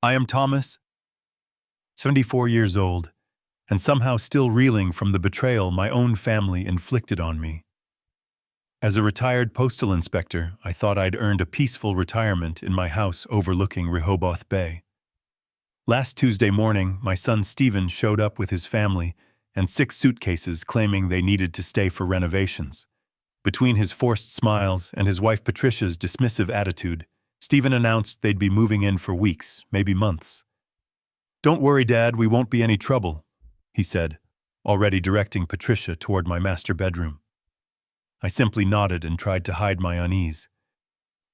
I am Thomas, 74 years old, and somehow still reeling from the betrayal my own family inflicted on me. As a retired postal inspector, I thought I'd earned a peaceful retirement in my house overlooking Rehoboth Bay. Last Tuesday morning, my son Stephen showed up with his family and 6 suitcases claiming they needed to stay for renovations. Between his forced smiles and his wife Patricia's dismissive attitude, Stephen announced they'd be moving in for weeks, maybe months. "Don't worry, Dad, we won't be any trouble," he said, already directing Patricia toward my master bedroom. I simply nodded and tried to hide my unease.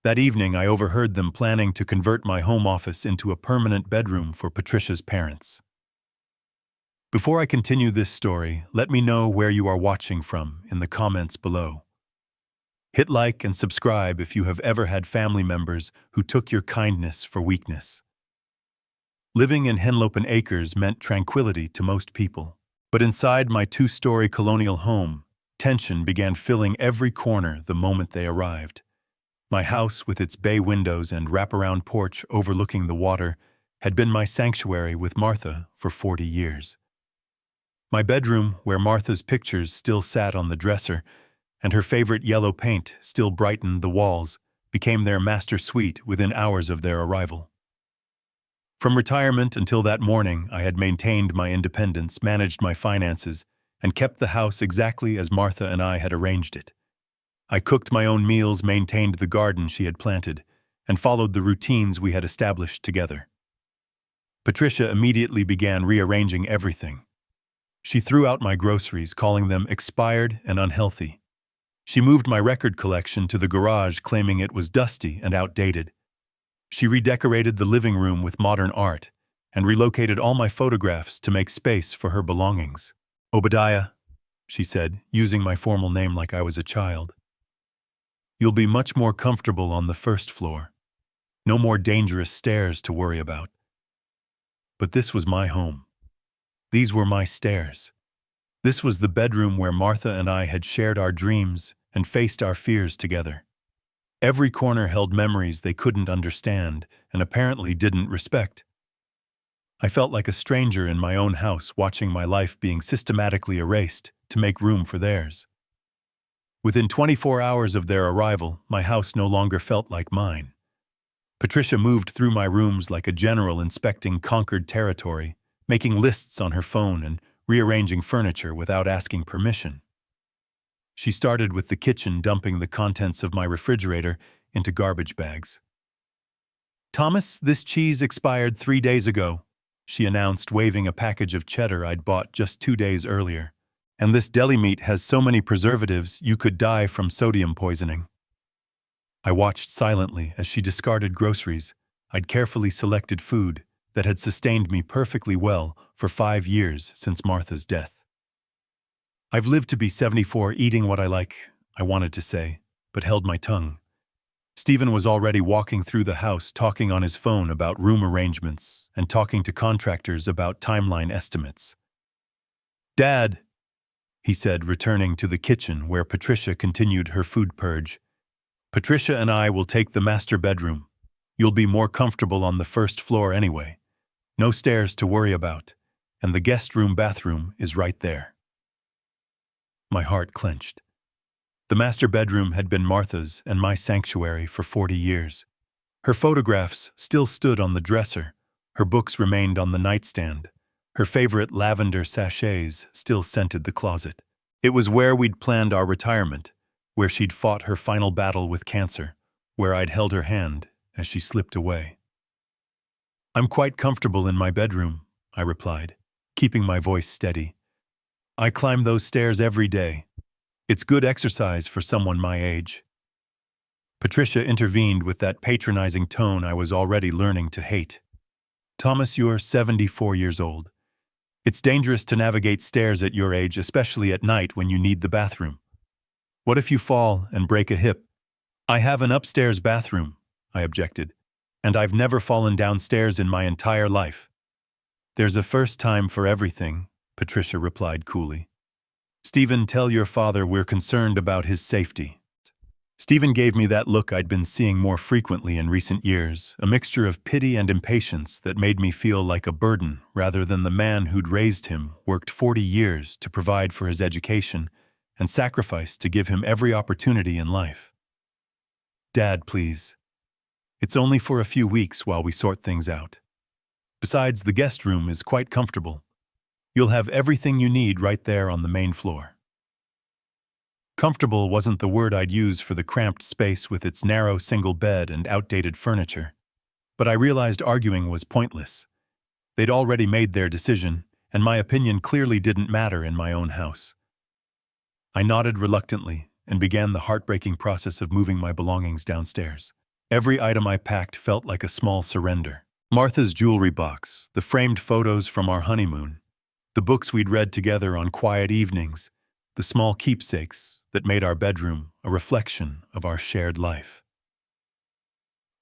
That evening, I overheard them planning to convert my home office into a permanent bedroom for Patricia's parents. Before I continue this story, let me know where you are watching from in the comments below. Hit like and subscribe if you have ever had family members who took your kindness for weakness. Living in Henlopen Acres meant tranquility to most people, but inside my 2-story colonial home, tension began filling every corner the moment they arrived. My house, with its bay windows and wraparound porch overlooking the water, had been my sanctuary with Martha for 40 years. My bedroom, where Martha's pictures still sat on the dresser, and her favorite yellow paint still brightened the walls, became their master suite within hours of their arrival. From retirement until that morning, I had maintained my independence, managed my finances, and kept the house exactly as Martha and I had arranged it. I cooked my own meals, maintained the garden she had planted, and followed the routines we had established together. Patricia immediately began rearranging everything. She threw out my groceries, calling them expired and unhealthy. She moved my record collection to the garage, claiming it was dusty and outdated. She redecorated the living room with modern art and relocated all my photographs to make space for her belongings. "Obadiah," she said, using my formal name like I was a child, "you'll be much more comfortable on the first floor. No more dangerous stairs to worry about." But this was my home. These were my stairs. This was the bedroom where Martha and I had shared our dreams and faced our fears together. Every corner held memories they couldn't understand and apparently didn't respect. I felt like a stranger in my own house, watching my life being systematically erased to make room for theirs. Within 24 hours of their arrival, my house no longer felt like mine. Patricia moved through my rooms like a general inspecting conquered territory, making lists on her phone and rearranging furniture without asking permission. She started with the kitchen, dumping the contents of my refrigerator into garbage bags. "Thomas, this cheese expired 3 days ago," she announced, waving a package of cheddar I'd bought just 2 days earlier. "And this deli meat has so many preservatives you could die from sodium poisoning." I watched silently as she discarded groceries I'd carefully selected, food that had sustained me perfectly well for 5 years since Martha's death. "I've lived to be 74 eating what I like," I wanted to say, but held my tongue. Stephen was already walking through the house, talking on his phone about room arrangements and talking to contractors about timeline estimates. "Dad," he said, returning to the kitchen where Patricia continued her food purge, "Patricia and I will take the master bedroom. You'll be more comfortable on the first floor anyway. No stairs to worry about, and the guest room bathroom is right there." My heart clenched. The master bedroom had been Martha's and my sanctuary for 40 years. Her photographs still stood on the dresser, her books remained on the nightstand, her favorite lavender sachets still scented the closet. It was where we'd planned our retirement, where she'd fought her final battle with cancer, where I'd held her hand as she slipped away. "I'm quite comfortable in my bedroom," I replied, keeping my voice steady. "I climb those stairs every day. It's good exercise for someone my age." Patricia intervened with that patronizing tone I was already learning to hate. "Thomas, you're 74 years old. It's dangerous to navigate stairs at your age, especially at night when you need the bathroom. What if you fall and break a hip?" "I have an upstairs bathroom," I objected, "and I've never fallen downstairs in my entire life." "There's a first time for everything," Patricia replied coolly. "Stephen, tell your father we're concerned about his safety." Stephen gave me that look I'd been seeing more frequently in recent years, a mixture of pity and impatience that made me feel like a burden rather than the man who'd raised him, worked 40 years to provide for his education, and sacrificed to give him every opportunity in life. Dad, please. It's only for a few weeks while we sort things out. Besides, the guest room is quite comfortable. You'll have everything you need right there on the main floor. Comfortable wasn't the word I'd use for the cramped space with its narrow single bed and outdated furniture. But I realized arguing was pointless. They'd already made their decision, and my opinion clearly didn't matter in my own house. I nodded reluctantly and began the heartbreaking process of moving my belongings downstairs. Every item I packed felt like a small surrender. Martha's jewelry box, the framed photos from our honeymoon, the books we'd read together on quiet evenings, the small keepsakes that made our bedroom a reflection of our shared life.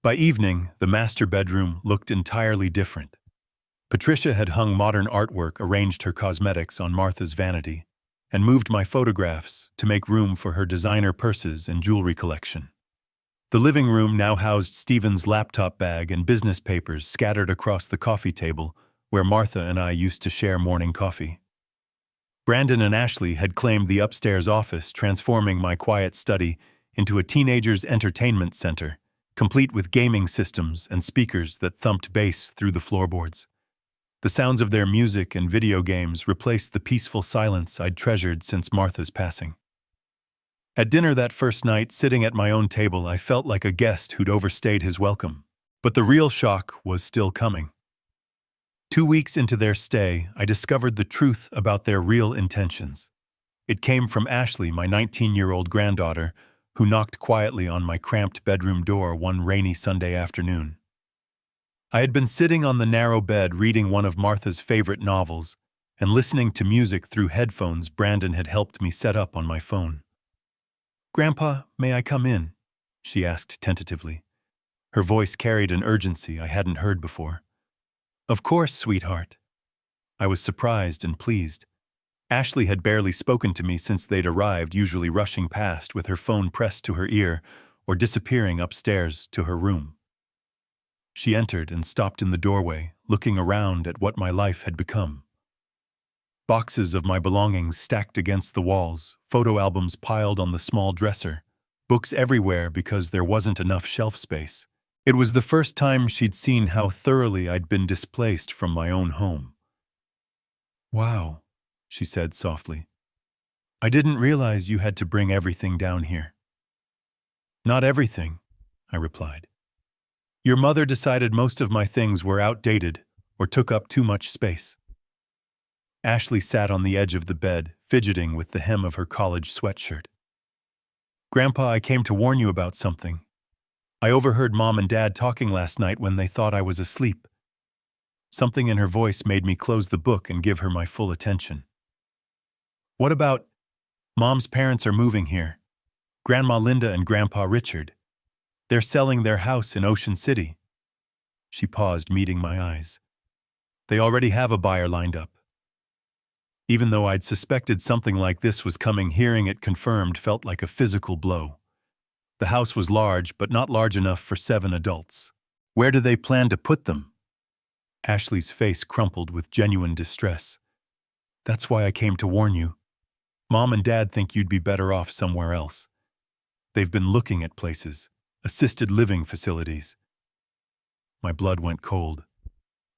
By evening, the master bedroom looked entirely different. Patricia had hung modern artwork, arranged her cosmetics on Martha's vanity, and moved my photographs to make room for her designer purses and jewelry collection. The living room now housed Stephen's laptop bag and business papers scattered across the coffee table where Martha and I used to share morning coffee. Brandon and Ashley had claimed the upstairs office, transforming my quiet study into a teenager's entertainment center, complete with gaming systems and speakers that thumped bass through the floorboards. The sounds of their music and video games replaced the peaceful silence I'd treasured since Martha's passing. At dinner that first night, sitting at my own table, I felt like a guest who'd overstayed his welcome. But the real shock was still coming. 2 weeks into their stay, I discovered the truth about their real intentions. It came from Ashley, my 19-year-old granddaughter, who knocked quietly on my cramped bedroom door one rainy Sunday afternoon. I had been sitting on the narrow bed reading one of Martha's favorite novels and listening to music through headphones Brandon had helped me set up on my phone. "Grandpa, may I come in?" she asked tentatively. Her voice carried an urgency I hadn't heard before. "Of course, sweetheart." I was surprised and pleased. Ashley had barely spoken to me since they'd arrived, usually rushing past with her phone pressed to her ear or disappearing upstairs to her room. She entered and stopped in the doorway, looking around at what my life had become. Boxes of my belongings stacked against the walls, photo albums piled on the small dresser, books everywhere because there wasn't enough shelf space. It was the first time she'd seen how thoroughly I'd been displaced from my own home. "Wow," she said softly. "I didn't realize you had to bring everything down here." "Not everything," I replied. "Your mother decided most of my things were outdated or took up too much space." Ashley sat on the edge of the bed, fidgeting with the hem of her college sweatshirt. "Grandpa, I came to warn you about something. I overheard Mom and Dad talking last night when they thought I was asleep." Something in her voice made me close the book and give her my full attention. "What about Mom's parents are moving here? Grandma Linda and Grandpa Richard. They're selling their house in Ocean City." She paused, meeting my eyes. "They already have a buyer lined up." Even though I'd suspected something like this was coming, hearing it confirmed felt like a physical blow. The house was large, but not large enough for 7 adults. "Where do they plan to put them?" Ashley's face crumpled with genuine distress. "That's why I came to warn you. Mom and Dad think you'd be better off somewhere else. They've been looking at places, assisted living facilities." My blood went cold.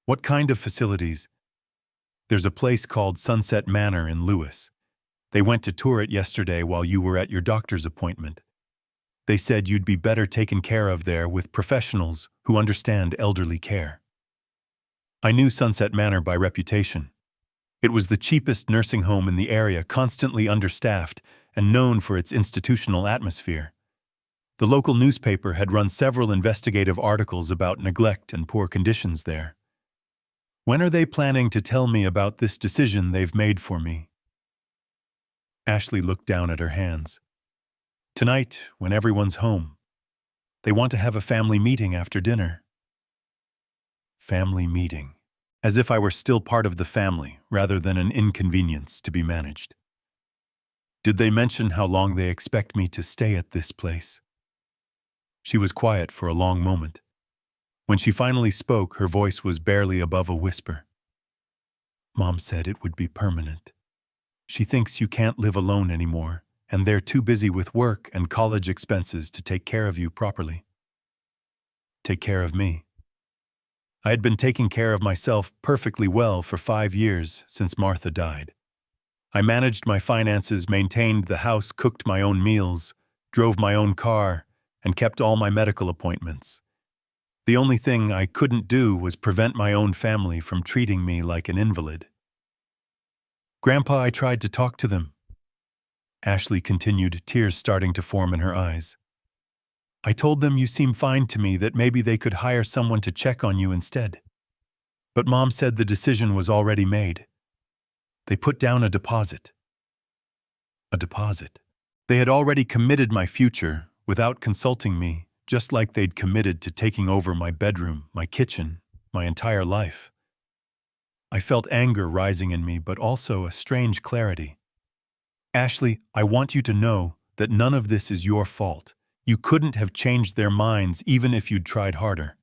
"What kind of facilities?" "There's a place called Sunset Manor in Lewis. They went to tour it yesterday while you were at your doctor's appointment. They said you'd be better taken care of there with professionals who understand elderly care." I knew Sunset Manor by reputation. It was the cheapest nursing home in the area, constantly understaffed and known for its institutional atmosphere. The local newspaper had run several investigative articles about neglect and poor conditions there. "When are they planning to tell me about this decision they've made for me?" Ashley looked down at her hands. "Tonight, when everyone's home. They want to have a family meeting after dinner." Family meeting. As if I were still part of the family, rather than an inconvenience to be managed. "Did they mention how long they expect me to stay at this place?" She was quiet for a long moment. When she finally spoke, her voice was barely above a whisper. Mom said it would be permanent. She thinks you can't live alone anymore, and they're too busy with work and college expenses to take care of you properly. Take care of me. I had been taking care of myself perfectly well for 5 years since Martha died. I managed my finances, maintained the house, cooked my own meals, drove my own car, and kept all my medical appointments. The only thing I couldn't do was prevent my own family from treating me like an invalid. Grandpa, I tried to talk to them. Ashley continued, tears starting to form in her eyes. I told them you seem fine to me, that maybe they could hire someone to check on you instead. But Mom said the decision was already made. They put down a deposit. A deposit. They had already committed my future without consulting me, just like they'd committed to taking over my bedroom, my kitchen, my entire life. I felt anger rising in me, but also a strange clarity. Ashley, I want you to know that none of this is your fault. You couldn't have changed their minds even if you'd tried harder.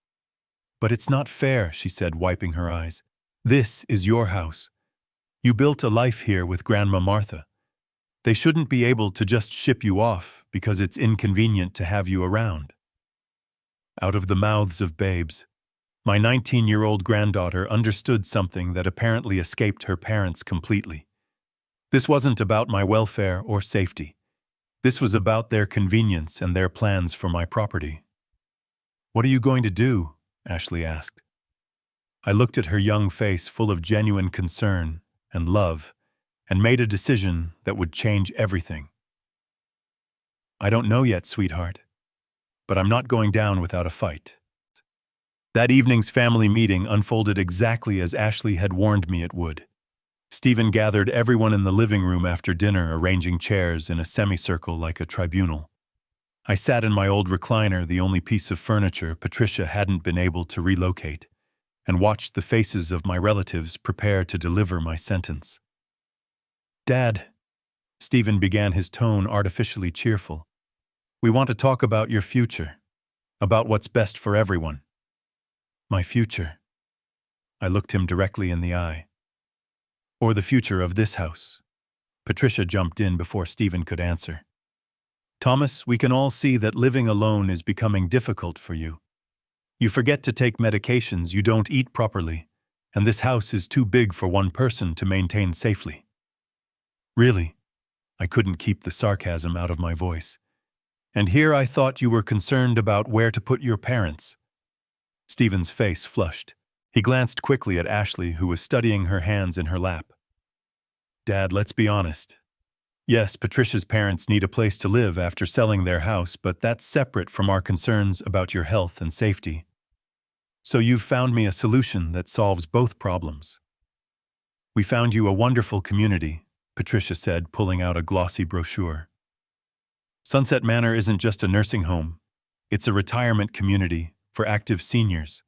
But it's not fair, she said, wiping her eyes. This is your house. You built a life here with Grandma Martha. They shouldn't be able to just ship you off because it's inconvenient to have you around. Out of the mouths of babes, my 19-year-old granddaughter understood something that apparently escaped her parents completely. This wasn't about my welfare or safety. This was about their convenience and their plans for my property. What are you going to do? Ashley asked. I looked at her young face full of genuine concern and love and made a decision that would change everything. I don't know yet, sweetheart, but I'm not going down without a fight. That evening's family meeting unfolded exactly as Ashley had warned me it would. Stephen gathered everyone in the living room after dinner, arranging chairs in a semicircle like a tribunal. I sat in my old recliner, the only piece of furniture Patricia hadn't been able to relocate, and watched the faces of my relatives prepare to deliver my sentence. Dad, Stephen began, his tone artificially cheerful. We want to talk about your future, about what's best for everyone. My future. I looked him directly in the eye. Or the future of this house. Patricia jumped in before Stephen could answer. Thomas, we can all see that living alone is becoming difficult for you. You forget to take medications, you don't eat properly, and this house is too big for one person to maintain safely. Really? I couldn't keep the sarcasm out of my voice. And here I thought you were concerned about where to put your parents. Stephen's face flushed. He glanced quickly at Ashley, who was studying her hands in her lap. Dad, let's be honest. Yes, Patricia's parents need a place to live after selling their house, but that's separate from our concerns about your health and safety. So you've found me a solution that solves both problems. We found you a wonderful community, Patricia said, pulling out a glossy brochure. Sunset Manor isn't just a nursing home. It's a retirement community for active seniors.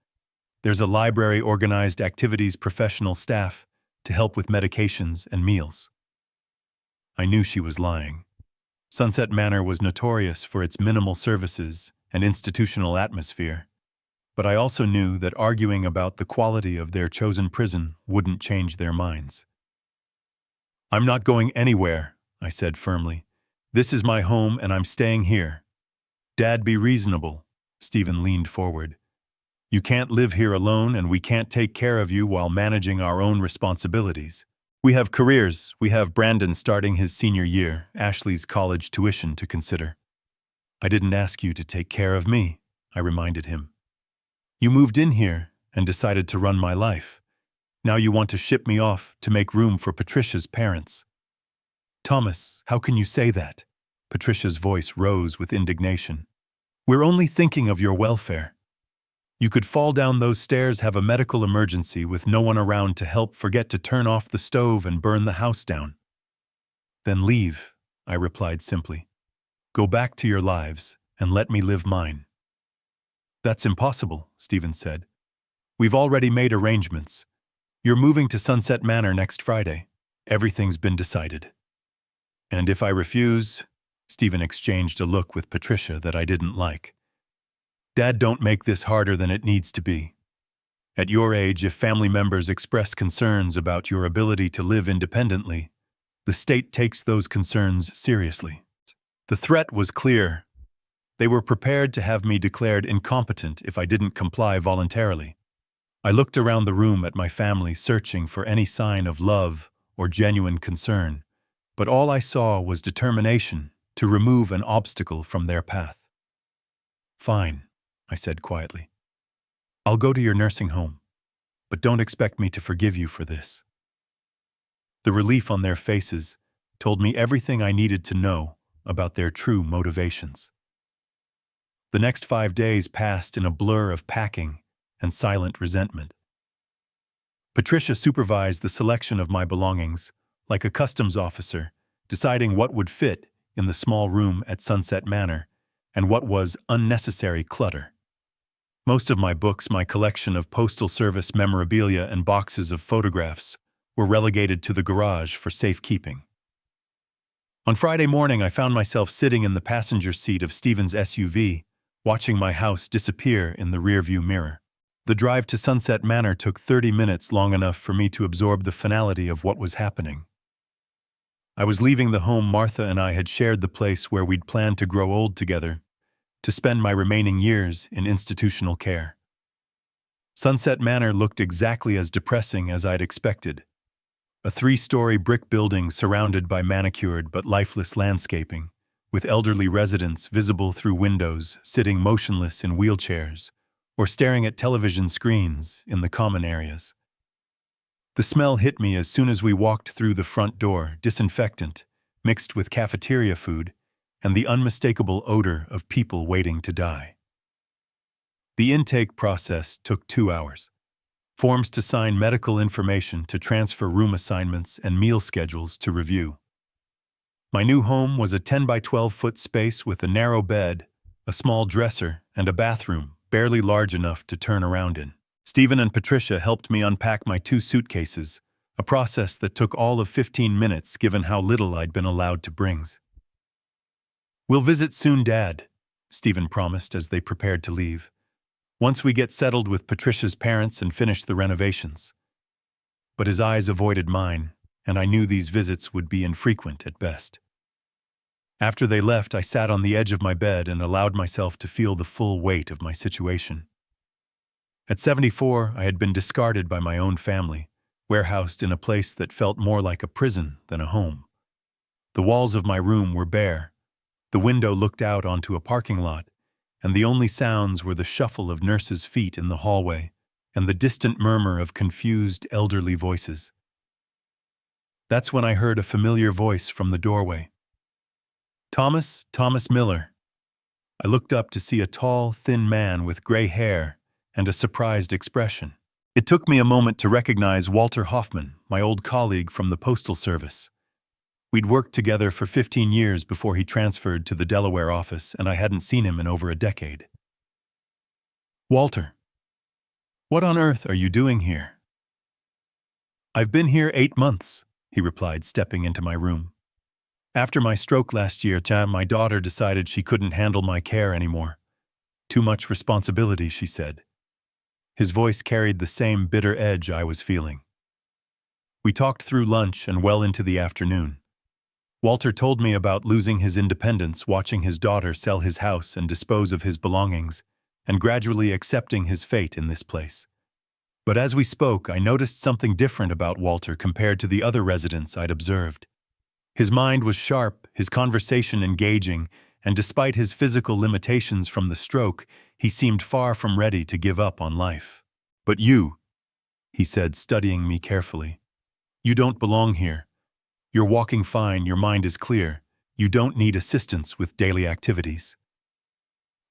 There's a library, organized activities, professional staff to help with medications and meals. I knew she was lying. Sunset Manor was notorious for its minimal services and institutional atmosphere, but I also knew that arguing about the quality of their chosen prison wouldn't change their minds. I'm not going anywhere, I said firmly. This is my home and I'm staying here. Dad, be reasonable. Stephen leaned forward. You can't live here alone, and we can't take care of you while managing our own responsibilities. We have careers. We have Brandon starting his senior year, Ashley's college tuition to consider. I didn't ask you to take care of me, I reminded him. You moved in here and decided to run my life. Now you want to ship me off to make room for Patricia's parents. Thomas, how can you say that? Patricia's voice rose with indignation. We're only thinking of your welfare. You could fall down those stairs, have a medical emergency with no one around to help, forget to turn off the stove and burn the house down. Then leave, I replied simply. Go back to your lives and let me live mine. That's impossible, Stephen said. We've already made arrangements. You're moving to Sunset Manor next Friday. Everything's been decided. And if I refuse, Stephen exchanged a look with Patricia that I didn't like. Dad, don't make this harder than it needs to be. At your age, if family members express concerns about your ability to live independently, the state takes those concerns seriously. The threat was clear. They were prepared to have me declared incompetent if I didn't comply voluntarily. I looked around the room at my family, searching for any sign of love or genuine concern, but all I saw was determination to remove an obstacle from their path. "Fine," I said quietly. "I'll go to your nursing home, but don't expect me to forgive you for this." The relief on their faces told me everything I needed to know about their true motivations. The next 5 days passed in a blur of packing and silent resentment. Patricia supervised the selection of my belongings, like a customs officer, deciding what would fit in the small room at Sunset Manor and what was unnecessary clutter. Most of my books, my collection of Postal Service memorabilia, and boxes of photographs were relegated to the garage for safekeeping. On Friday morning, I found myself sitting in the passenger seat of Stephen's SUV, watching my house disappear in the rearview mirror. The drive to Sunset Manor took 30 minutes, long enough for me to absorb the finality of what was happening. I was leaving the home Martha and I had shared, the place where we'd planned to grow old together, to spend my remaining years in institutional care. Sunset Manor looked exactly as depressing as I'd expected. A 3-story brick building surrounded by manicured but lifeless landscaping, with elderly residents visible through windows, sitting motionless in wheelchairs, or staring at television screens in the common areas. The smell hit me as soon as we walked through the front door, disinfectant, mixed with cafeteria food, and the unmistakable odor of people waiting to die. The intake process took 2 hours. Forms to sign, medical information to transfer, room assignments, and meal schedules to review. My new home was a 10 by 12-foot space with a narrow bed, a small dresser, and a bathroom barely large enough to turn around in. Stephen and Patricia helped me unpack my 2 suitcases, a process that took all of 15 minutes given how little I'd been allowed to bring. "We'll visit soon, Dad," Stephen promised as they prepared to leave, "once we get settled with Patricia's parents and finish the renovations." But his eyes avoided mine, and I knew these visits would be infrequent at best. After they left, I sat on the edge of my bed and allowed myself to feel the full weight of my situation. At 74, I had been discarded by my own family, warehoused in a place that felt more like a prison than a home. The walls of my room were bare. The window looked out onto a parking lot, and the only sounds were the shuffle of nurses' feet in the hallway and the distant murmur of confused elderly voices. That's when I heard a familiar voice from the doorway. "Thomas Miller." I looked up to see a tall, thin man with gray hair and a surprised expression. It took me a moment to recognize Walter Hoffman, my old colleague from the Postal Service. We'd worked together for 15 years before he transferred to the Delaware office, and I hadn't seen him in over a decade. "Walter, what on earth are you doing here?" "I've been here 8 months, he replied, stepping into my room. "After my stroke last year, my daughter decided she couldn't handle my care anymore. Too much responsibility, she said." His voice carried the same bitter edge I was feeling. We talked through lunch and well into the afternoon. Walter told me about losing his independence, watching his daughter sell his house and dispose of his belongings, and gradually accepting his fate in this place. But as we spoke, I noticed something different about Walter compared to the other residents I'd observed. His mind was sharp, his conversation engaging, and despite his physical limitations from the stroke, he seemed far from ready to give up on life. "But you," he said, studying me carefully, "you don't belong here. You're walking fine, your mind is clear. You don't need assistance with daily activities.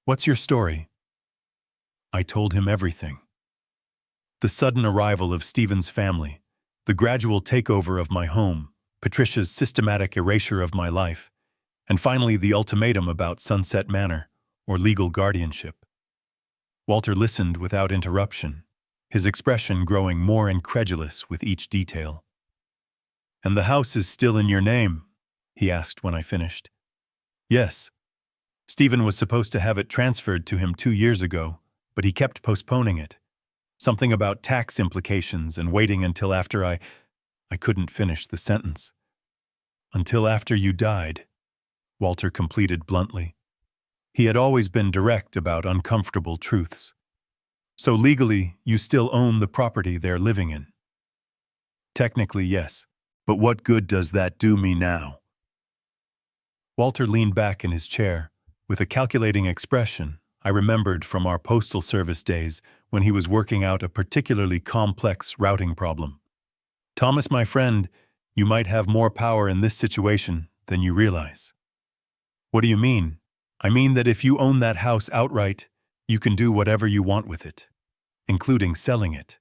What's your story?" I told him everything. The sudden arrival of Stephen's family, the gradual takeover of my home, Patricia's systematic erasure of my life, and finally the ultimatum about Sunset Manor, or legal guardianship. Walter listened without interruption, his expression growing more incredulous with each detail. "And the house is still in your name?" he asked when I finished. "Yes." Stephen was supposed to have it transferred to him 2 years ago, but he kept postponing it. Something about tax implications and waiting until after I couldn't finish the sentence. Until after you died, Walter completed bluntly. He had always been direct about uncomfortable truths. So legally, you still own the property they're living in. Technically, yes, but what good does that do me now? Walter leaned back in his chair, with a calculating expression I remembered from our postal service days when he was working out a particularly complex routing problem. Thomas, my friend, you might have more power in this situation than you realize. What do you mean? I mean that if you own that house outright, you can do whatever you want with it, including selling it.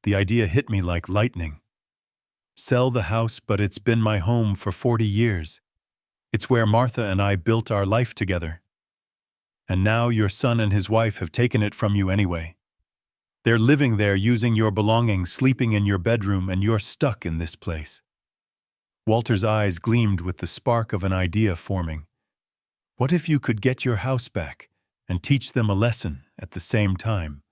The idea hit me like lightning. Sell the house, but it's been my home for 40 years. It's where Martha and I built our life together. And now your son and his wife have taken it from you anyway. They're living there using your belongings, sleeping in your bedroom, and you're stuck in this place. Walter's eyes gleamed with the spark of an idea forming. What if you could get your house back and teach them a lesson at the same time?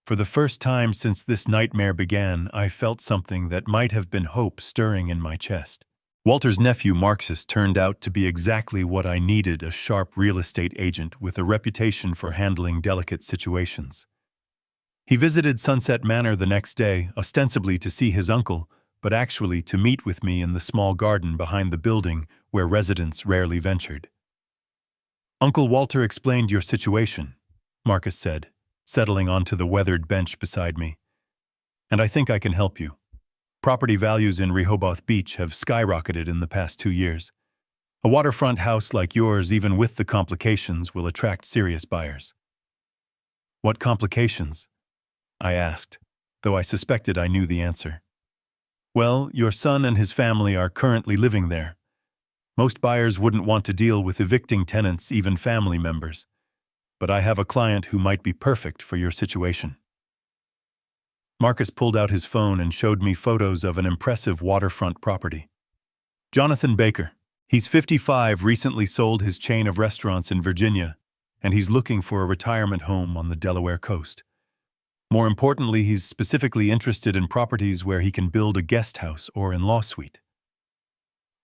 For the first time since this nightmare began, I felt something that might have been hope stirring in my chest. Walter's nephew, Marcus, turned out to be exactly what I needed: a sharp real estate agent with a reputation for handling delicate situations. He visited Sunset Manor the next day, ostensibly to see his uncle, but actually to meet with me in the small garden behind the building where residents rarely ventured. Uncle Walter explained your situation, Marcus said, settling onto the weathered bench beside me. And I think I can help you. Property values in Rehoboth Beach have skyrocketed in the past 2 years. A waterfront house like yours, even with the complications, will attract serious buyers. What complications? I asked, though I suspected I knew the answer. Well, your son and his family are currently living there. Most buyers wouldn't want to deal with evicting tenants, even family members. But I have a client who might be perfect for your situation. Marcus pulled out his phone and showed me photos of an impressive waterfront property. Jonathan Baker. He's 55, recently sold his chain of restaurants in Virginia, and he's looking for a retirement home on the Delaware coast. More importantly, he's specifically interested in properties where he can build a guest house or in-law suite.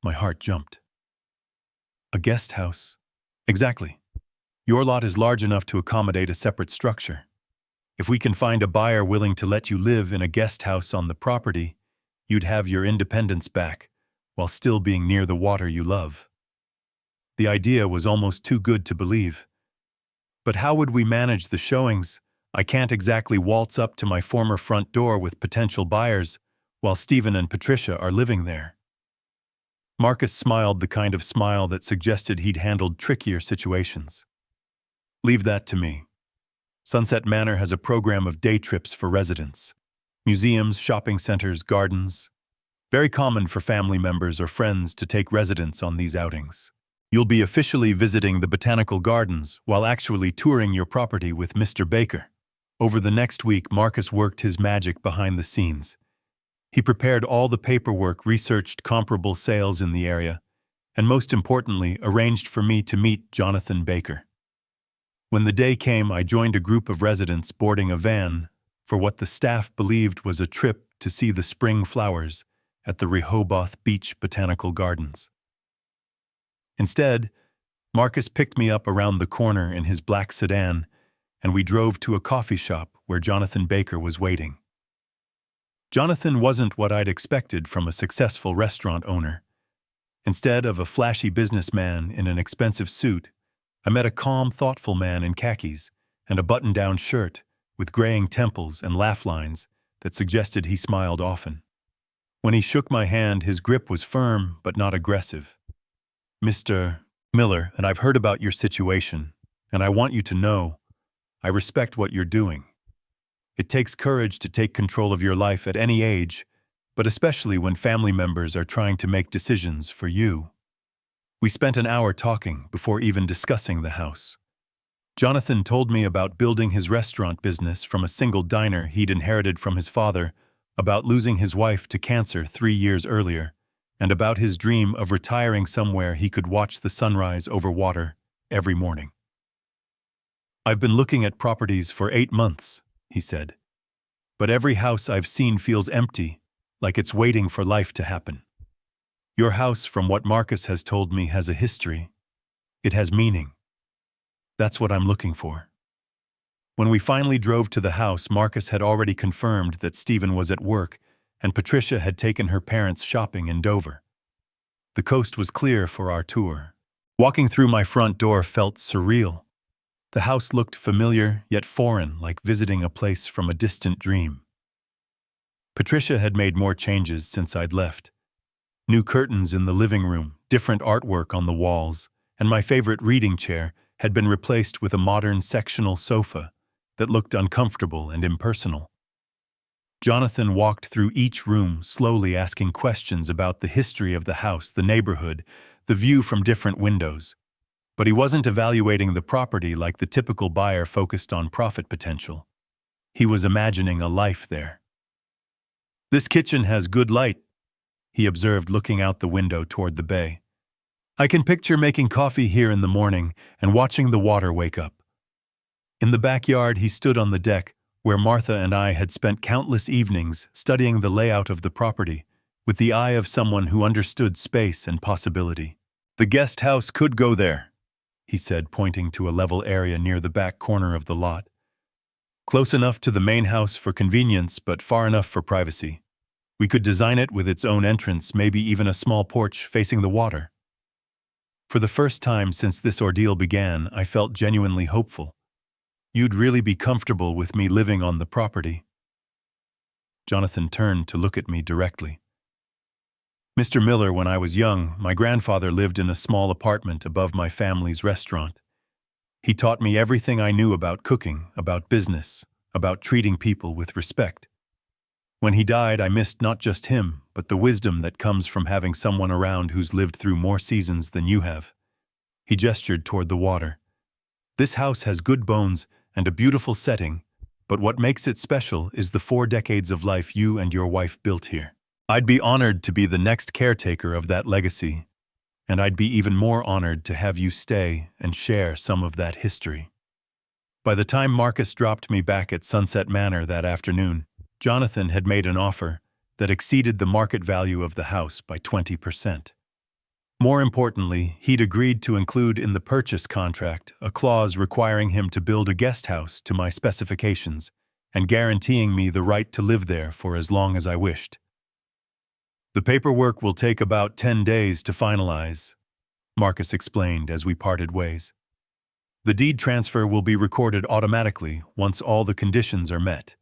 My heart jumped. A guest house? Exactly. Your lot is large enough to accommodate a separate structure. If we can find a buyer willing to let you live in a guest house on the property, you'd have your independence back, while still being near the water you love. The idea was almost too good to believe. But how would we manage the showings? I can't exactly waltz up to my former front door with potential buyers while Stephen and Patricia are living there. Marcus smiled, the kind of smile that suggested he'd handled trickier situations. Leave that to me. Sunset Manor has a program of day trips for residents. Museums, shopping centers, gardens. Very common for family members or friends to take residents on these outings. You'll be officially visiting the botanical gardens while actually touring your property with Mr. Baker. Over the next week, Marcus worked his magic behind the scenes. He prepared all the paperwork, researched comparable sales in the area, and most importantly, arranged for me to meet Jonathan Baker. When the day came, I joined a group of residents boarding a van for what the staff believed was a trip to see the spring flowers at the Rehoboth Beach Botanical Gardens. Instead, Marcus picked me up around the corner in his black sedan, and we drove to a coffee shop where Jonathan Baker was waiting. Jonathan wasn't what I'd expected from a successful restaurant owner. Instead of a flashy businessman in an expensive suit, I met a calm, thoughtful man in khakis and a button-down shirt with graying temples and laugh lines that suggested he smiled often. When he shook my hand, his grip was firm but not aggressive. Mr. Miller, and I've heard about your situation, and I want you to know I respect what you're doing. It takes courage to take control of your life at any age, but especially when family members are trying to make decisions for you. We spent an hour talking before even discussing the house. Jonathan told me about building his restaurant business from a single diner he'd inherited from his father, about losing his wife to cancer 3 years earlier, and about his dream of retiring somewhere he could watch the sunrise over water every morning. "I've been looking at properties for 8 months," he said. "But every house I've seen feels empty, like it's waiting for life to happen. Your house, from what Marcus has told me, has a history. It has meaning. That's what I'm looking for." When we finally drove to the house, Marcus had already confirmed that Stephen was at work and Patricia had taken her parents shopping in Dover. The coast was clear for our tour. Walking through my front door felt surreal. The house looked familiar yet foreign, like visiting a place from a distant dream. Patricia had made more changes since I'd left. New curtains in the living room, different artwork on the walls, and my favorite reading chair had been replaced with a modern sectional sofa that looked uncomfortable and impersonal. Jonathan walked through each room, slowly asking questions about the history of the house, the neighborhood, the view from different windows. But he wasn't evaluating the property like the typical buyer focused on profit potential. He was imagining a life there. "This kitchen has good light," he observed, looking out the window toward the bay. "I can picture making coffee here in the morning and watching the water wake up." In the backyard, he stood on the deck, where Martha and I had spent countless evenings studying the layout of the property, with the eye of someone who understood space and possibility. "The guest house could go there," he said, pointing to a level area near the back corner of the lot. "Close enough to the main house for convenience, but far enough for privacy. We could design it with its own entrance, maybe even a small porch facing the water." For the first time since this ordeal began, I felt genuinely hopeful. "You'd really be comfortable with me living on the property?" Jonathan turned to look at me directly. "Mr. Miller, when I was young, my grandfather lived in a small apartment above my family's restaurant. He taught me everything I knew about cooking, about business, about treating people with respect. When he died, I missed not just him, but the wisdom that comes from having someone around who's lived through more seasons than you have." He gestured toward the water. "This house has good bones and a beautiful setting, but what makes it special is the 4 decades of life you and your wife built here. I'd be honored to be the next caretaker of that legacy, and I'd be even more honored to have you stay and share some of that history." By the time Marcus dropped me back at Sunset Manor that afternoon, Jonathan had made an offer that exceeded the market value of the house by 20%. More importantly, he'd agreed to include in the purchase contract a clause requiring him to build a guest house to my specifications and guaranteeing me the right to live there for as long as I wished. "The paperwork will take about 10 days to finalize," Marcus explained as we parted ways. "The deed transfer will be recorded automatically once all the conditions are met.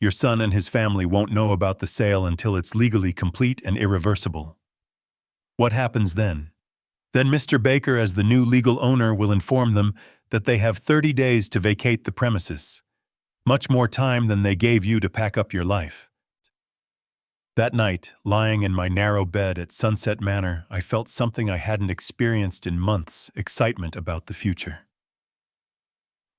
Your son and his family won't know about the sale until it's legally complete and irreversible." "What happens then?" "Then Mr. Baker, as the new legal owner, will inform them that they have 30 days to vacate the premises. Much more time than they gave you to pack up your life." That night, lying in my narrow bed at Sunset Manor, I felt something I hadn't experienced in months: excitement about the future.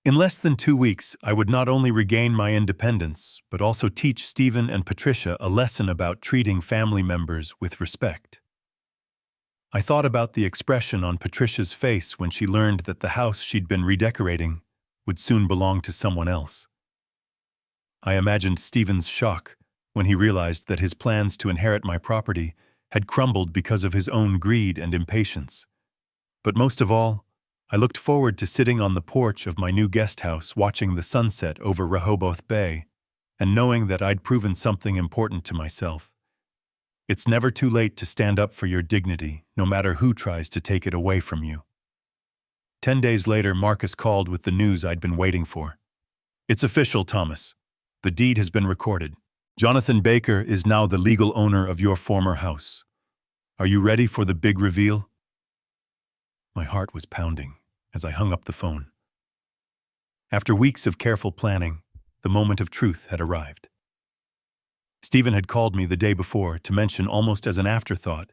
In less than 2 weeks, I would not only regain my independence, but also teach Stephen and Patricia a lesson about treating family members with respect. I thought about the expression on Patricia's face when she learned that the house she'd been redecorating would soon belong to someone else. I imagined Stephen's shock when he realized that his plans to inherit my property had crumbled because of his own greed and impatience. But most of all, I looked forward to sitting on the porch of my new guest house watching the sunset over Rehoboth Bay and knowing that I'd proven something important to myself. It's never too late to stand up for your dignity, no matter who tries to take it away from you. 10 days later, Marcus called with the news I'd been waiting for. "It's official, Thomas. The deed has been recorded. Jonathan Baker is now the legal owner of your former house. Are you ready for the big reveal?" My heart was pounding as I hung up the phone. After weeks of careful planning, the moment of truth had arrived. Stephen had called me the day before to mention, almost as an afterthought,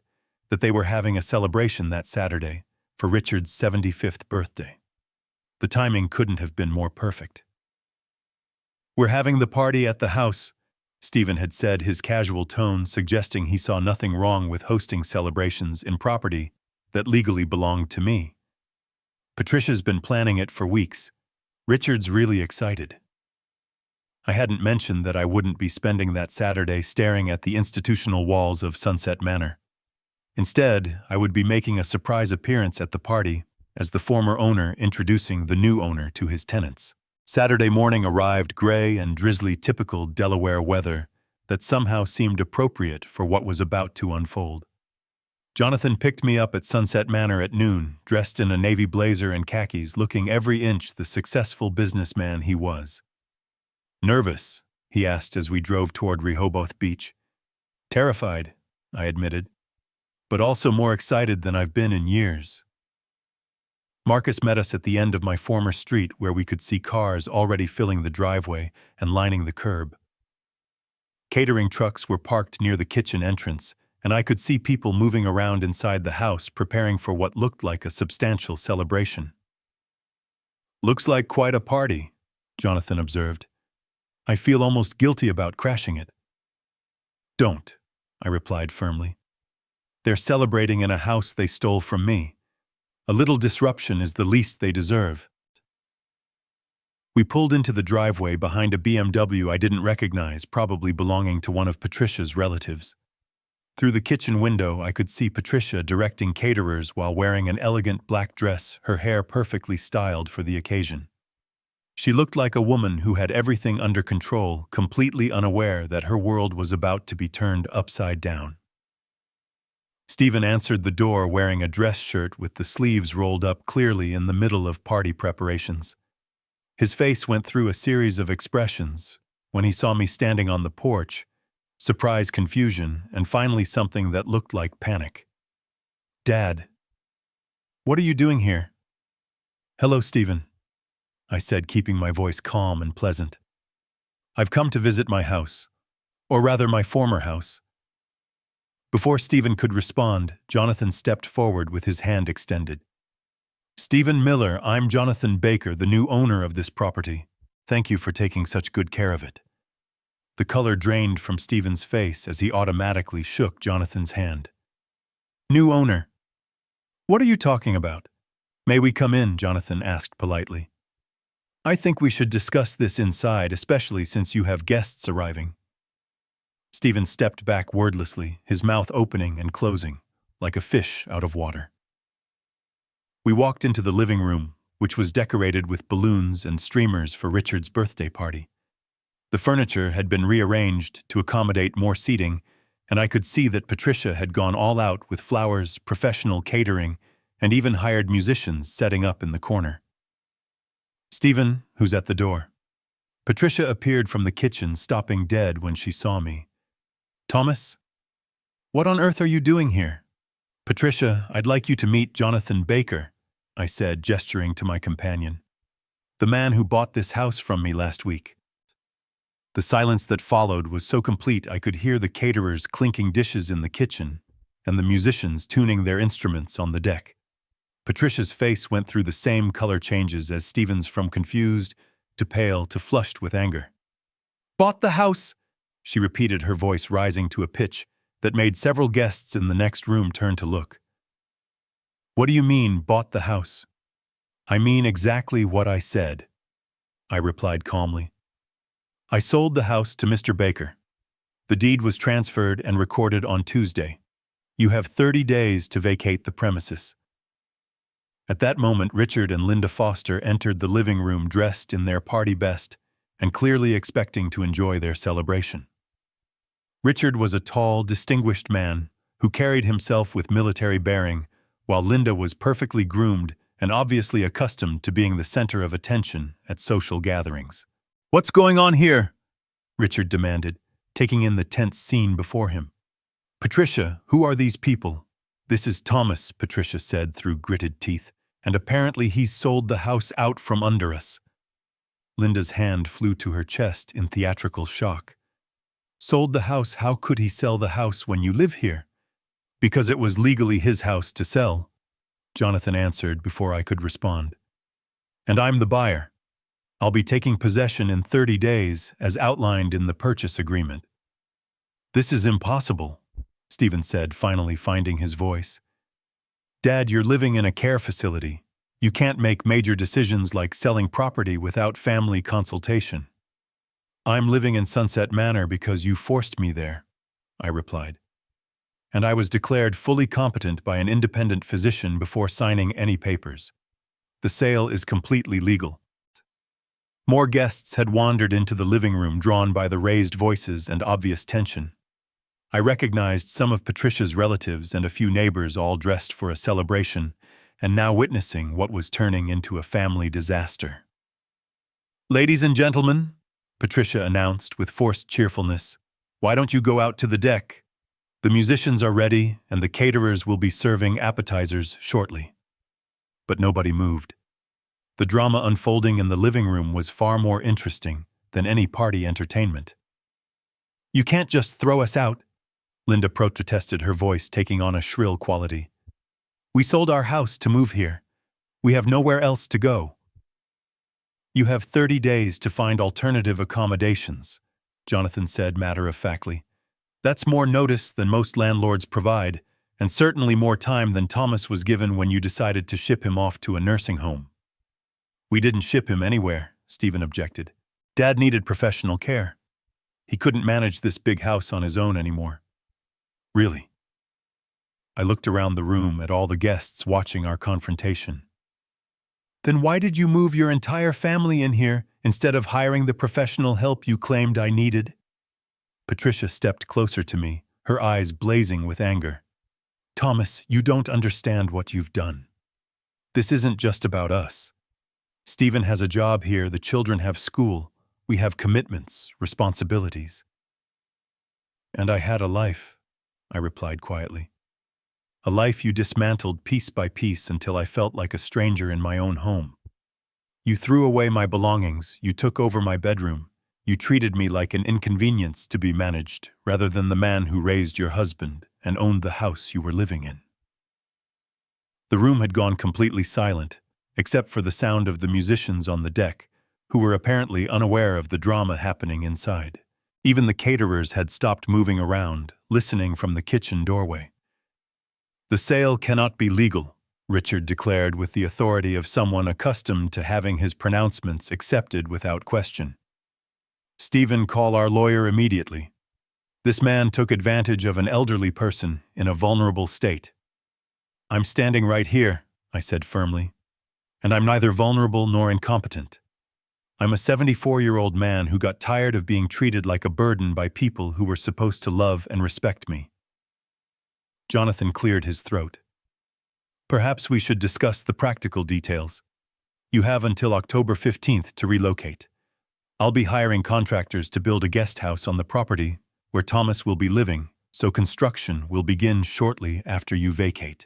that they were having a celebration that Saturday for Richard's 75th birthday. The timing couldn't have been more perfect. "We're having the party at the house," Stephen had said, his casual tone suggesting he saw nothing wrong with hosting celebrations in property that legally belonged to me. Patricia's been planning it for weeks. Richard's really excited. I hadn't mentioned that I wouldn't be spending that Saturday staring at the institutional walls of Sunset Manor. Instead, I would be making a surprise appearance at the party as the former owner introducing the new owner to his tenants. Saturday morning arrived gray and drizzly, typical Delaware weather that somehow seemed appropriate for what was about to unfold. Jonathan picked me up at Sunset Manor at noon, dressed in a navy blazer and khakis, looking every inch the successful businessman he was. "Nervous?" he asked as we drove toward Rehoboth Beach. "Terrified," I admitted, "but also more excited than I've been in years." Marcus met us at the end of my former street, where we could see cars already filling the driveway and lining the curb. Catering trucks were parked near the kitchen entrance, and I could see people moving around inside the house preparing for what looked like a substantial celebration. "Looks like quite a party," Jonathan observed. "I feel almost guilty about crashing it." "Don't," I replied firmly. "They're celebrating in a house they stole from me. A little disruption is the least they deserve." We pulled into the driveway behind a BMW I didn't recognize, probably belonging to one of Patricia's relatives. Through the kitchen window, I could see Patricia directing caterers while wearing an elegant black dress, her hair perfectly styled for the occasion. She looked like a woman who had everything under control, completely unaware that her world was about to be turned upside down. Stephen answered the door wearing a dress shirt with the sleeves rolled up, clearly in the middle of party preparations. His face went through a series of expressions when he saw me standing on the porch: surprise, confusion, and finally something that looked like panic. "Dad, what are you doing here?" "Hello, Stephen," I said, keeping my voice calm and pleasant. "I've come to visit my house, or rather my former house." Before Stephen could respond, Jonathan stepped forward with his hand extended. "Stephen Miller, I'm Jonathan Baker, the new owner of this property. Thank you for taking such good care of it." The color drained from Stephen's face as he automatically shook Jonathan's hand. "New owner? What are you talking about?" "May we come in?" Jonathan asked politely. "I think we should discuss this inside, especially since you have guests arriving." Stephen stepped back wordlessly, his mouth opening and closing, like a fish out of water. We walked into the living room, which was decorated with balloons and streamers for Richard's birthday party. The furniture had been rearranged to accommodate more seating, and I could see that Patricia had gone all out with flowers, professional catering, and even hired musicians setting up in the corner. "Stephen, who's at the door?" Patricia appeared from the kitchen, stopping dead when she saw me. "Thomas? What on earth are you doing here?" "Patricia, I'd like you to meet Jonathan Baker," I said, gesturing to my companion. "The man who bought this house from me last week." The silence that followed was so complete I could hear the caterers clinking dishes in the kitchen and the musicians tuning their instruments on the deck. Patricia's face went through the same color changes as Stephen's, from confused to pale to flushed with anger. "Bought the house?" she repeated, her voice rising to a pitch that made several guests in the next room turn to look. "What do you mean, bought the house?" "I mean exactly what I said," I replied calmly. "I sold the house to Mr. Baker. The deed was transferred and recorded on Tuesday. You have 30 days to vacate the premises." At that moment, Richard and Linda Foster entered the living room dressed in their party best and clearly expecting to enjoy their celebration. Richard was a tall, distinguished man who carried himself with military bearing, while Linda was perfectly groomed and obviously accustomed to being the center of attention at social gatherings. "What's going on here?" Richard demanded, taking in the tense scene before him. "Patricia, who are these people?" "This is Thomas," Patricia said through gritted teeth, "and apparently he's sold the house out from under us." Linda's hand flew to her chest in theatrical shock. "Sold the house? How could he sell the house when you live here?" "Because it was legally his house to sell," Jonathan answered before I could respond. "And I'm the buyer. I'll be taking possession in 30 days, as outlined in the purchase agreement." "This is impossible," Stephen said, finally finding his voice. "Dad, you're living in a care facility. You can't make major decisions like selling property without family consultation. I'm living in Sunset Manor because you forced me there, I replied. And I was declared fully competent by an independent physician before signing any papers. The sale is completely legal. More guests had wandered into the living room, drawn by the raised voices and obvious tension. I recognized some of Patricia's relatives and a few neighbors, all dressed for a celebration, and now witnessing what was turning into a family disaster. "Ladies and gentlemen," Patricia announced with forced cheerfulness, "why don't you go out to the deck? The musicians are ready, and the caterers will be serving appetizers shortly." But nobody moved. The drama unfolding in the living room was far more interesting than any party entertainment. "You can't just throw us out," Linda protested, her voice taking on a shrill quality. "We sold our house to move here. We have nowhere else to go." "You have 30 days to find alternative accommodations," Jonathan said matter-of-factly. "That's more notice than most landlords provide, and certainly more time than Thomas was given when you decided to ship him off to a nursing home." "We didn't ship him anywhere," Stephen objected. "Dad needed professional care. He couldn't manage this big house on his own anymore." "Really?" I looked around the room at all the guests watching our confrontation. "Then why did you move your entire family in here instead of hiring the professional help you claimed I needed?" Patricia stepped closer to me, her eyes blazing with anger. "Thomas, you don't understand what you've done. This isn't just about us. Stephen has a job here, the children have school, we have commitments, responsibilities." "And I had a life," I replied quietly. "A life you dismantled piece by piece until I felt like a stranger in my own home. You threw away my belongings, you took over my bedroom, you treated me like an inconvenience to be managed rather than the man who raised your husband and owned the house you were living in." The room had gone completely silent, except for the sound of the musicians on the deck, who were apparently unaware of the drama happening inside. Even the caterers had stopped moving around, listening from the kitchen doorway. "The sale cannot be legal," Richard declared with the authority of someone accustomed to having his pronouncements accepted without question. "Stephen, call our lawyer immediately. This man took advantage of an elderly person in a vulnerable state." "I'm standing right here," I said firmly. "And I'm neither vulnerable nor incompetent. I'm a 74-year-old man who got tired of being treated like a burden by people who were supposed to love and respect me." Jonathan cleared his throat. "Perhaps we should discuss the practical details. You have until October 15th to relocate. I'll be hiring contractors to build a guest house on the property where Thomas will be living, so construction will begin shortly after you vacate."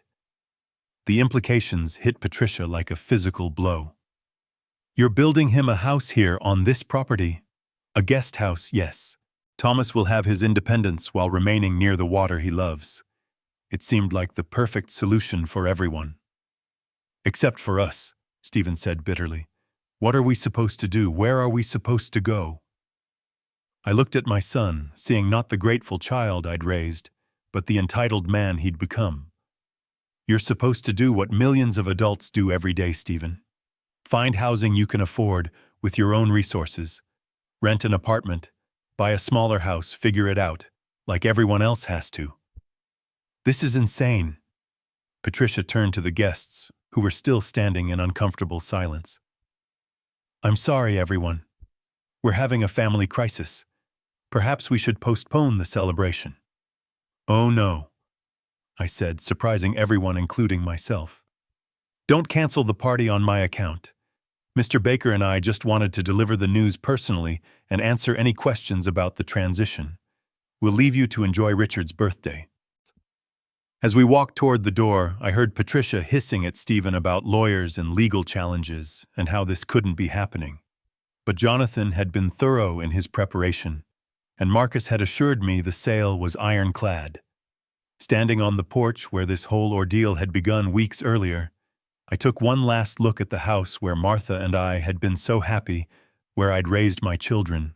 The implications hit Patricia like a physical blow. "You're building him a house here on this property?" "A guest house, yes. Thomas will have his independence while remaining near the water he loves. It seemed like the perfect solution for everyone." "Except for us," Stephen said bitterly. "What are we supposed to do? Where are we supposed to go?" I looked at my son, seeing not the grateful child I'd raised, but the entitled man he'd become. "You're supposed to do what millions of adults do every day, Stephen. Find housing you can afford with your own resources. Rent an apartment, buy a smaller house, figure it out, like everyone else has to." "This is insane." Patricia turned to the guests, who were still standing in uncomfortable silence. "I'm sorry, everyone. We're having a family crisis. Perhaps we should postpone the celebration." "Oh no," I said, surprising everyone, including myself. "Don't cancel the party on my account. Mr. Baker and I just wanted to deliver the news personally and answer any questions about the transition. We'll leave you to enjoy Richard's birthday." As we walked toward the door, I heard Patricia hissing at Stephen about lawyers and legal challenges and how this couldn't be happening. But Jonathan had been thorough in his preparation, and Marcus had assured me the sale was ironclad. Standing on the porch where this whole ordeal had begun weeks earlier, I took one last look at the house where Martha and I had been so happy, where I'd raised my children,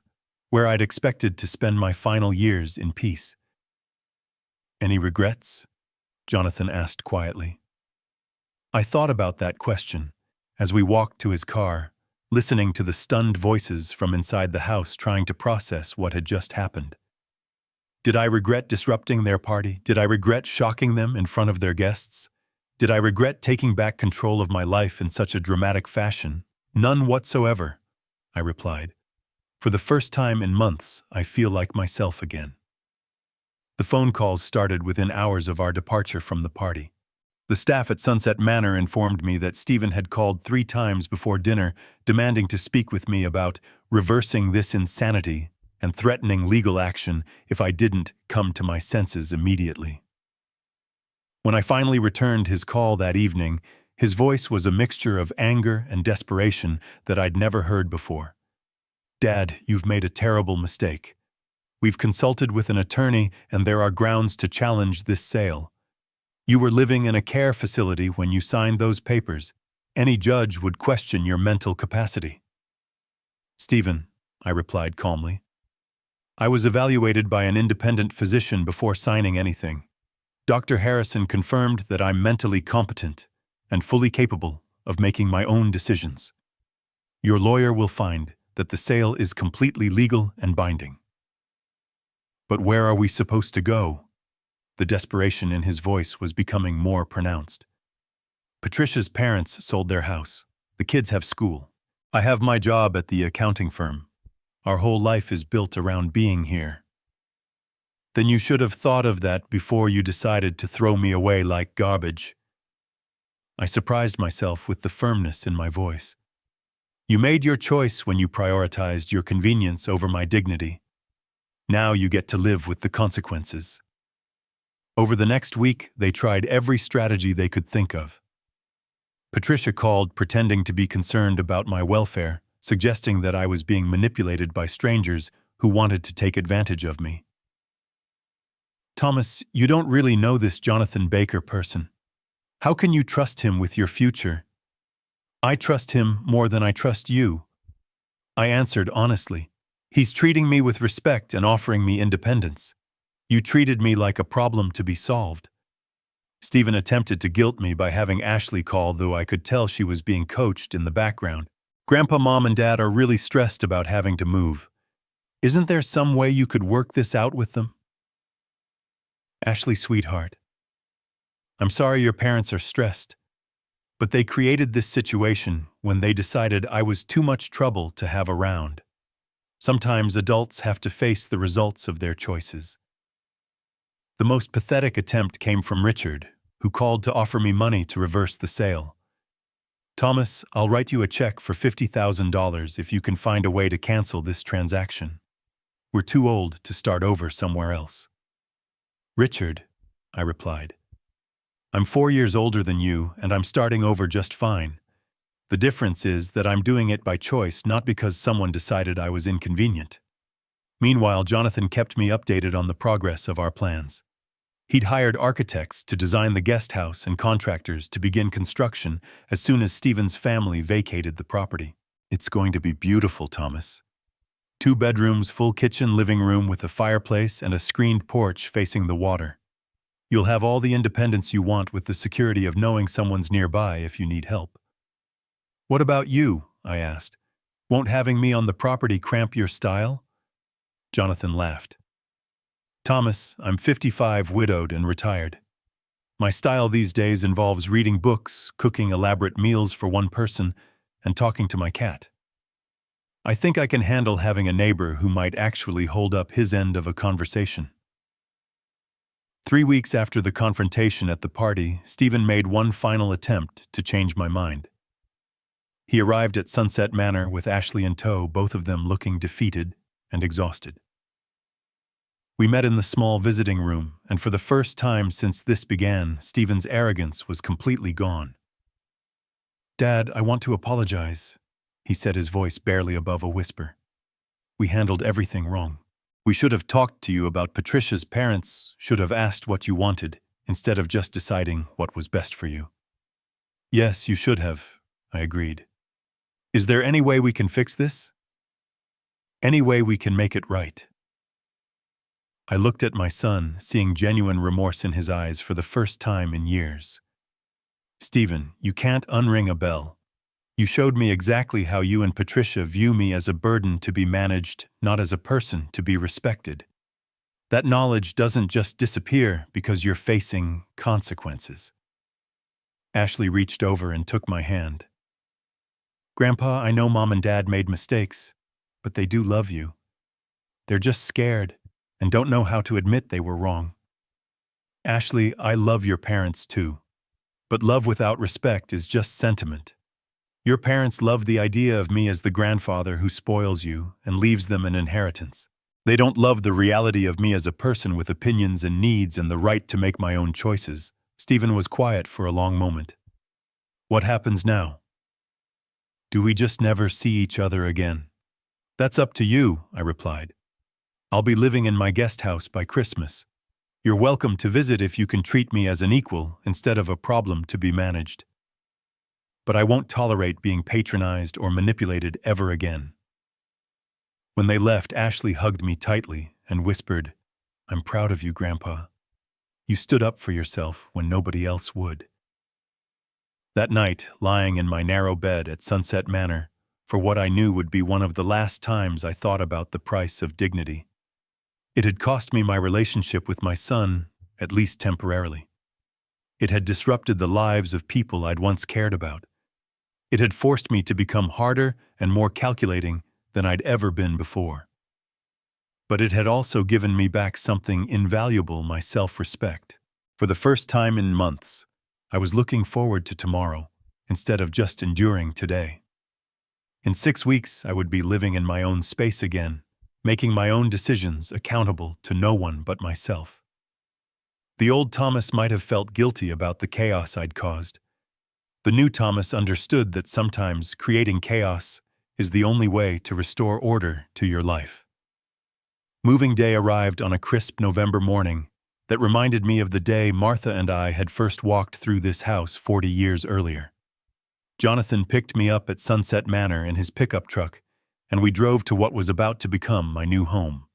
where I'd expected to spend my final years in peace. "Any regrets?" Jonathan asked quietly. I thought about that question, as we walked to his car, listening to the stunned voices from inside the house trying to process what had just happened. Did I regret disrupting their party? Did I regret shocking them in front of their guests? Did I regret taking back control of my life in such a dramatic fashion? None whatsoever, I replied. For the first time in months, I feel like myself again. The phone calls started within hours of our departure from the party. The staff at Sunset Manor informed me that Stephen had called 3 times before dinner, demanding to speak with me about reversing this insanity and threatening legal action if I didn't come to my senses immediately. When I finally returned his call that evening, his voice was a mixture of anger and desperation that I'd never heard before. "Dad, you've made a terrible mistake. We've consulted with an attorney and there are grounds to challenge this sale. You were living in a care facility when you signed those papers. Any judge would question your mental capacity." "Stephen," I replied calmly, "I was evaluated by an independent physician before signing anything. Dr. Harrison confirmed that I'm mentally competent and fully capable of making my own decisions. Your lawyer will find that the sale is completely legal and binding." "But where are we supposed to go?" The desperation in his voice was becoming more pronounced. "Patricia's parents sold their house. The kids have school. I have my job at the accounting firm. Our whole life is built around being here." "Then you should have thought of that before you decided to throw me away like garbage." I surprised myself with the firmness in my voice. "You made your choice when you prioritized your convenience over my dignity. Now you get to live with the consequences." Over the next week, they tried every strategy they could think of. Patricia called pretending to be concerned about my welfare, suggesting that I was being manipulated by strangers who wanted to take advantage of me. "Thomas, you don't really know this Jonathan Baker person. How can you trust him with your future?" "I trust him more than I trust you," I answered honestly. "He's treating me with respect and offering me independence. You treated me like a problem to be solved." Stephen attempted to guilt me by having Ashley call, though I could tell she was being coached in the background. "Grandpa, Mom, and Dad are really stressed about having to move. Isn't there some way you could work this out with them?" "Ashley, sweetheart, I'm sorry your parents are stressed, but they created this situation when they decided I was too much trouble to have around. Sometimes adults have to face the results of their choices." The most pathetic attempt came from Richard, who called to offer me money to reverse the sale. "Thomas, I'll write you a check for $50,000 if you can find a way to cancel this transaction. We're too old to start over somewhere else." "Richard," I replied, "I'm 4 years older than you and I'm starting over just fine. The difference is that I'm doing it by choice, not because someone decided I was inconvenient." Meanwhile, Jonathan kept me updated on the progress of our plans. He'd hired architects to design the guest house and contractors to begin construction as soon as Stephen's family vacated the property. "It's going to be beautiful, Thomas. 2 bedrooms, full kitchen, living room with a fireplace and a screened porch facing the water. You'll have all the independence you want with the security of knowing someone's nearby if you need help." "What about you?" I asked. "Won't having me on the property cramp your style?" Jonathan laughed. "Thomas, I'm 55, widowed and retired. My style these days involves reading books, cooking elaborate meals for one person, and talking to my cat. I think I can handle having a neighbor who might actually hold up his end of a conversation." 3 weeks after the confrontation at the party, Stephen made one final attempt to change my mind. He arrived at Sunset Manor with Ashley in tow, both of them looking defeated and exhausted. We met in the small visiting room, and for the first time since this began, Stephen's arrogance was completely gone. "Dad, I want to apologize," he said, his voice barely above a whisper. "We handled everything wrong. We should have talked to you about Patricia's parents, should have asked what you wanted, instead of just deciding what was best for you." "Yes, you should have," I agreed. "Is there any way we can fix this? Any way we can make it right?" I looked at my son, seeing genuine remorse in his eyes for the first time in years. "Stephen, you can't unring a bell. You showed me exactly how you and Patricia view me as a burden to be managed, not as a person to be respected. That knowledge doesn't just disappear because you're facing consequences. Ashley reached over and took my hand. Grandpa, I know Mom and Dad made mistakes, but they do love you. They're just scared and don't know how to admit they were wrong. Ashley, I love your parents too. But love without respect is just sentiment. Your parents love the idea of me as the grandfather who spoils you and leaves them an inheritance. They don't love the reality of me as a person with opinions and needs and the right to make my own choices. Stephen was quiet for a long moment. What happens now? Do we just never see each other again? That's up to you, I replied. I'll be living in my guest house by Christmas. You're welcome to visit if you can treat me as an equal instead of a problem to be managed. But I won't tolerate being patronized or manipulated ever again. When they left, Ashley hugged me tightly and whispered, I'm proud of you, Grandpa. You stood up for yourself when nobody else would. That night, lying in my narrow bed at Sunset Manor, for what I knew would be one of the last times I thought about the price of dignity. It had cost me my relationship with my son, at least temporarily. It had disrupted the lives of people I'd once cared about. It had forced me to become harder and more calculating than I'd ever been before. But it had also given me back something invaluable, my self-respect. For the first time in months, I was looking forward to tomorrow instead of just enduring today. In 6 weeks, I would be living in my own space again, making my own decisions accountable to no one but myself. The old Thomas might have felt guilty about the chaos I'd caused. The new Thomas understood that sometimes creating chaos is the only way to restore order to your life. Moving day arrived on a crisp November morning that reminded me of the day Martha and I had first walked through this house 40 years earlier. Jonathan picked me up at Sunset Manor in his pickup truck, and we drove to what was about to become my new home.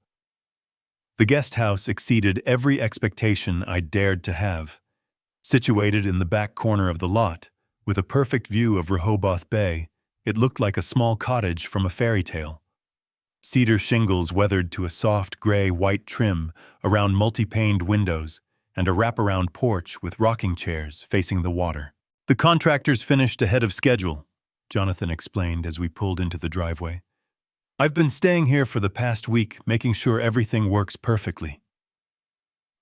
The guest house exceeded every expectation I dared to have. Situated in the back corner of the lot, with a perfect view of Rehoboth Bay, it looked like a small cottage from a fairy tale. Cedar shingles weathered to a soft gray-white trim around multi-paned windows and a wraparound porch with rocking chairs facing the water. The contractors finished ahead of schedule, Jonathan explained as we pulled into the driveway. I've been staying here for the past week, making sure everything works perfectly.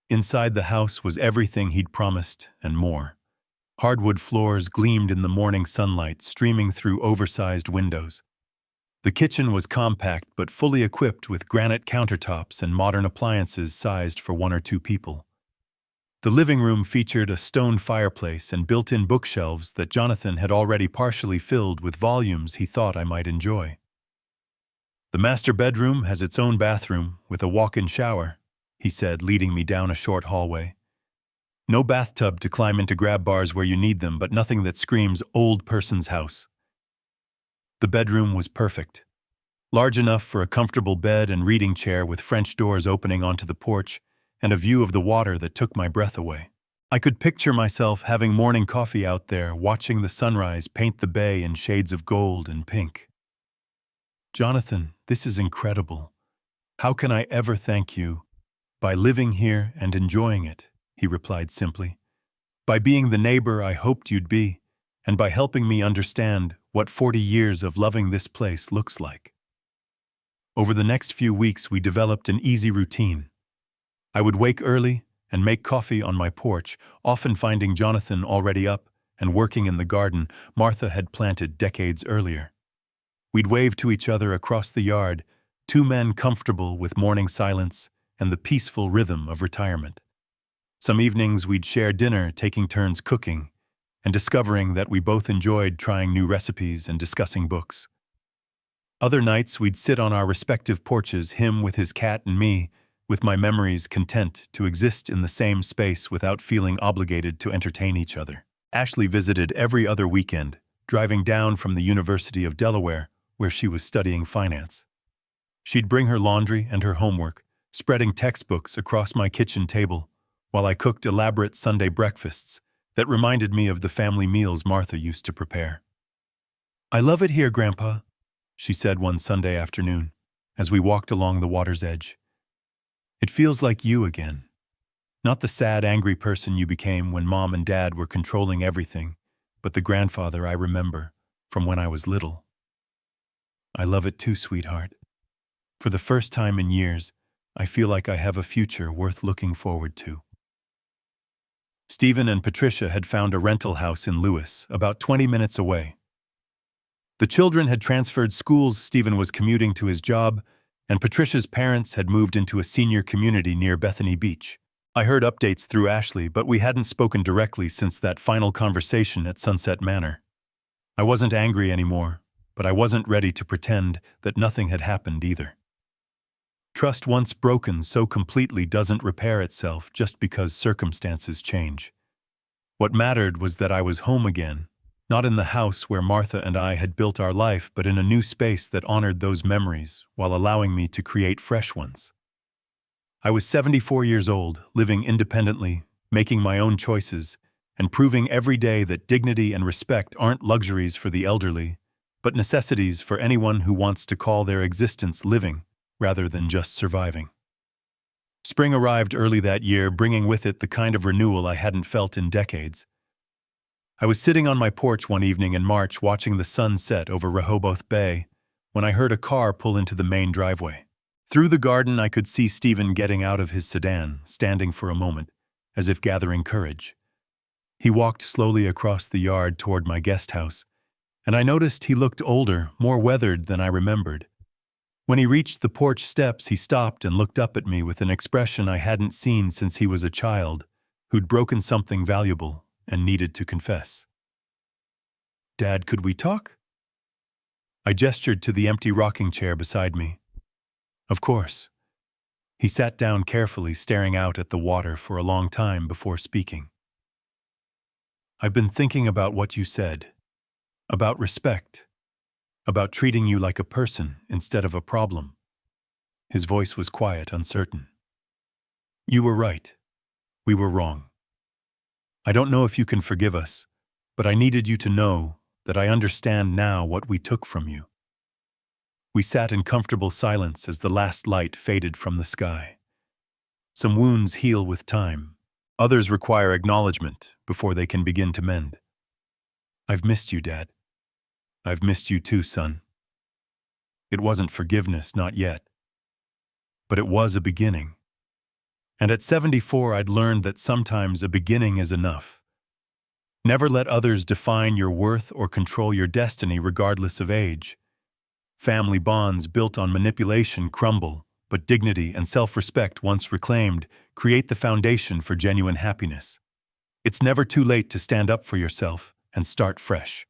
Inside the house was everything he'd promised and more. Hardwood floors gleamed in the morning sunlight streaming through oversized windows. The kitchen was compact but fully equipped with granite countertops and modern appliances sized for 1 or 2 people. The living room featured a stone fireplace and built-in bookshelves that Jonathan had already partially filled with volumes he thought I might enjoy. The master bedroom has its own bathroom with a walk-in shower, he said, leading me down a short hallway. No bathtub to climb into grab bars where you need them, but nothing that screams old person's house. The bedroom was perfect. Large enough for a comfortable bed and reading chair with French doors opening onto the porch and a view of the water that took my breath away. I could picture myself having morning coffee out there, watching the sunrise paint the bay in shades of gold and pink. Jonathan, this is incredible. How can I ever thank you? By living here and enjoying it, he replied simply. By being the neighbor I hoped you'd be, and by helping me understand what 40 years of loving this place looks like. Over the next few weeks, we developed an easy routine. I would wake early and make coffee on my porch, often finding Jonathan already up and working in the garden Martha had planted decades earlier. We'd wave to each other across the yard, 2 men comfortable with morning silence and the peaceful rhythm of retirement. Some evenings we'd share dinner, taking turns cooking, and discovering that we both enjoyed trying new recipes and discussing books. Other nights we'd sit on our respective porches, him with his cat and me, with my memories content to exist in the same space without feeling obligated to entertain each other. Ashley visited every other weekend, driving down from the University of Delaware, where she was studying finance. She'd bring her laundry and her homework, spreading textbooks across my kitchen table, while I cooked elaborate Sunday breakfasts that reminded me of the family meals Martha used to prepare. I love it here, Grandpa, she said one Sunday afternoon, as we walked along the water's edge. It feels like you again. Not the sad, angry person you became when Mom and Dad were controlling everything, but the grandfather I remember from when I was little. I love it too, sweetheart. For the first time in years, I feel like I have a future worth looking forward to. Stephen and Patricia had found a rental house in Lewis, about 20 minutes away. The children had transferred schools, Stephen was commuting to his job, and Patricia's parents had moved into a senior community near Bethany Beach. I heard updates through Ashley, but we hadn't spoken directly since that final conversation at Sunset Manor. I wasn't angry anymore, but I wasn't ready to pretend that nothing had happened either. Trust once broken so completely doesn't repair itself just because circumstances change. What mattered was that I was home again, not in the house where Martha and I had built our life, but in a new space that honored those memories while allowing me to create fresh ones. I was 74 years old, living independently, making my own choices, and proving every day that dignity and respect aren't luxuries for the elderly, but necessities for anyone who wants to call their existence living rather than just surviving. Spring arrived early that year, bringing with it the kind of renewal I hadn't felt in decades. I was sitting on my porch one evening in March watching the sun set over Rehoboth Bay when I heard a car pull into the main driveway. Through the garden, I could see Stephen getting out of his sedan, standing for a moment, as if gathering courage. He walked slowly across the yard toward my guest house, and I noticed he looked older, more weathered than I remembered. When he reached the porch steps, he stopped and looked up at me with an expression I hadn't seen since he was a child, who'd broken something valuable and needed to confess. "Dad, could we talk?" I gestured to the empty rocking chair beside me. "Of course." He sat down carefully, staring out at the water for a long time before speaking. "I've been thinking about what you said, about respect, about treating you like a person instead of a problem." His voice was quiet, uncertain. "You were right. We were wrong. I don't know if you can forgive us, but I needed you to know that I understand now what we took from you." We sat in comfortable silence as the last light faded from the sky. Some wounds heal with time. Others require acknowledgement before they can begin to mend. "I've missed you, Dad. I've missed you too, son." It wasn't forgiveness, not yet. But it was a beginning. And at 74, I'd learned that sometimes a beginning is enough. Never let others define your worth or control your destiny regardless of age. Family bonds built on manipulation crumble, but dignity and self-respect once reclaimed create the foundation for genuine happiness. It's never too late to stand up for yourself and start fresh.